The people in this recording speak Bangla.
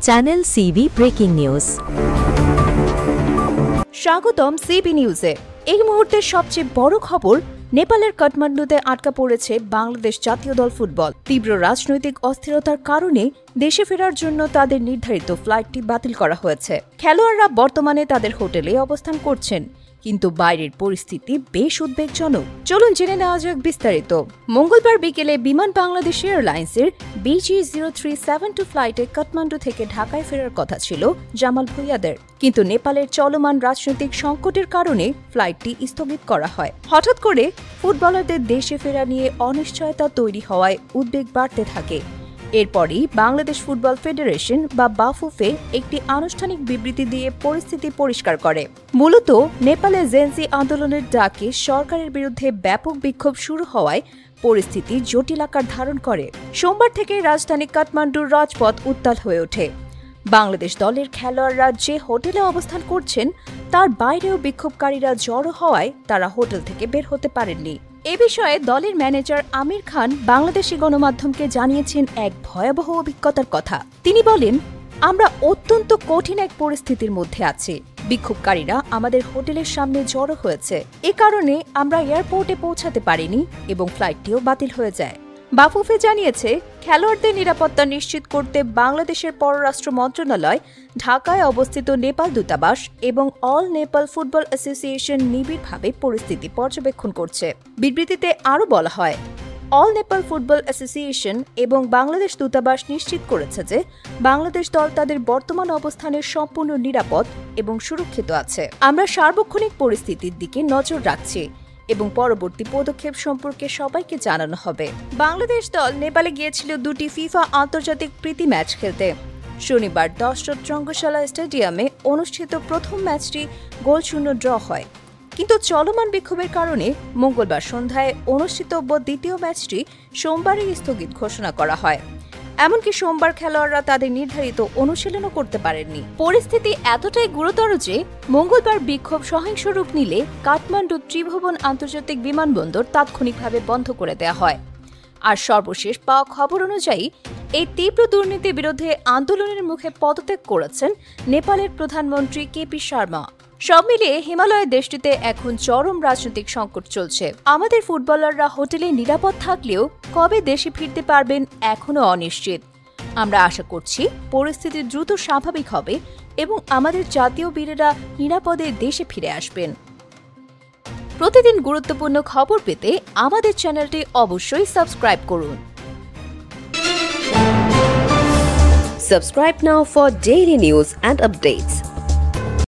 Channel CB breaking news. স্বাগতম সিবি নিউজে। এই মুহূর্তের সবচেয়ে বড় খবর, নেপালের কাঠমান্ডুতে আটকা পড়েছে বাংলাদেশ জাতীয় দল ফুটবল। তীব্র রাজনৈতিক অস্থিরতার কারণে দেশে ফেরার জন্য তাদের নির্ধারিত ফ্লাইটটি বাতিল করা হয়েছে। খেলোয়াড়রা বর্তমানে তাদের হোটেলে অবস্থান করছেন, কিন্তু বাইরের পরিস্থিতি বেশ উদ্বেগজনক। চলুন জেনে নেওয়া যাক বিস্তারিত। মঙ্গলবার বিকেলে বিমান বাংলাদেশ এয়ারলাইন্সের BG0372 ফ্লাইটে কাঠমান্ডু থেকে ঢাকায় ফেরার কথা ছিল জামাল ভুঁইয়াদের, কিন্তু নেপালের চলমান রাজনৈতিক সংকটের কারণে ফ্লাইটটি স্থগিত করা হয়। হঠাৎ করে ফুটবলারদের দেশে ফেরা নিয়ে অনিশ্চয়তা তৈরি হওয়ায় উদ্বেগ বাড়তে থাকে। এরপরই বাংলাদেশ ফুটবল ফেডারেশন বা বাফুফে একটি আনুষ্ঠানিক বিবৃতি দিয়ে পরিস্থিতি পরিষ্কার করে। মূলত নেপালে জেনজি আন্দোলনের ডাকে সরকারের বিরুদ্ধে ব্যাপক বিক্ষোভ শুরু হওয়ায় পরিস্থিতি জটিল আকার ধারণ করে। সোমবার থেকে রাজধানী কাঠমান্ডুর রাজপথ উত্তাল হয়ে ওঠে। বাংলাদেশ দলের খেলোয়াড়রা যে হোটেলে অবস্থান করছেন তার বাইরেও বিক্ষোভকারীরা জড়ো হওয়ায় তারা হোটেল থেকে বের হতে পারেননি। এ বিষয়ে দলের ম্যানেজার আমির খান বাংলাদেশি গণমাধ্যমকে জানিয়েছেন এক ভয়াবহ অভিজ্ঞতার কথা। তিনি বলেন, আমরা অত্যন্ত কঠিন এক পরিস্থিতির মধ্যে আছি। বিক্ষোভকারীরা আমাদের হোটেলের সামনে জড়ো হয়েছে, এ কারণে আমরা এয়ারপোর্টে পৌঁছাতে পারিনি এবং ফ্লাইটটিও বাতিল হয়ে যায়। বাফুফে জানিয়েছে, খেলোয়াড়দের নিরাপত্তা নিশ্চিত করতে বাংলাদেশের পররাষ্ট্র মন্ত্রণালয়, ঢাকায় অবস্থিত নেপাল দূতাবাস এবং অল নেপাল ফুটবল অ্যাসোসিয়েশন নিবিড়ভাবে পরিস্থিতি পর্যবেক্ষণ করছে। বিবৃতিতে আরও বলা হয়, অল নেপাল ফুটবল অ্যাসোসিয়েশন এবং বাংলাদেশ দূতাবাস নিশ্চিত করেছে যে বাংলাদেশ দল তাদের বর্তমান অবস্থানের সম্পূর্ণ নিরাপদ এবং সুরক্ষিত আছে। আমরা সার্বক্ষণিক পরিস্থিতির দিকে নজর রাখছি এবং পরবর্তী পদক্ষেপ সম্পর্কে সবাইকে জানানো হবে। বাংলাদেশ দল নেপালে গিয়েছিল দুটি ফিফা আন্তর্জাতিক প্রীতি ম্যাচ খেলতে। শনিবার 10 রঙ্গশালা স্টেডিয়ামে অনুষ্ঠিত প্রথম ম্যাচটি গোলশূন্য ড্র হয়, কিন্তু চলমান বিক্ষোভের কারণে মঙ্গলবার সন্ধ্যায় অনুষ্ঠিতব্য দ্বিতীয় ম্যাচটি সোমবারই স্থগিত ঘোষণা করা হয়। এমনকি সোমবার খেলোয়াড়রা তাদের নির্ধারিত অনুশীলনও করতে পারেননি। পরিস্থিতি এতটাই গুরুতর যে মঙ্গলবার বিক্ষোভ সহিংস রূপ নিলে কাঠমান্ডু ত্রিভুবন আন্তর্জাতিক বিমানবন্দর তাৎক্ষণিকভাবে বন্ধ করে দেওয়া হয়। আর সর্বশেষ পাওয়া খবর অনুযায়ী এই তীব্র দুর্নীতির বিরুদ্ধে আন্দোলনের মুখে পদত্যাগ করেছেন নেপালের প্রধানমন্ত্রী কেপি শর্মা। সব মিলিয়ে হিমালয়ের দেশটিতে এখন চরম রাজনৈতিক সংকট চলছে। আমাদের ফুটবলাররা হোটেলে নিরাপদ থাকলেও কবে দেশে ফিরতে পারবেন এখনও অনিশ্চিত। আমরা আশা করছি পরিস্থিতি দ্রুত স্বাভাবিক হবে এবং আমাদের জাতীয় বীরেরা নিরাপদে দেশে ফিরে আসবেন। প্রতিদিন গুরুত্বপূর্ণ খবর পেতে আমাদের চ্যানেলটি অবশ্যই সাবস্ক্রাইব করুন। Subscribe now for daily news and updates.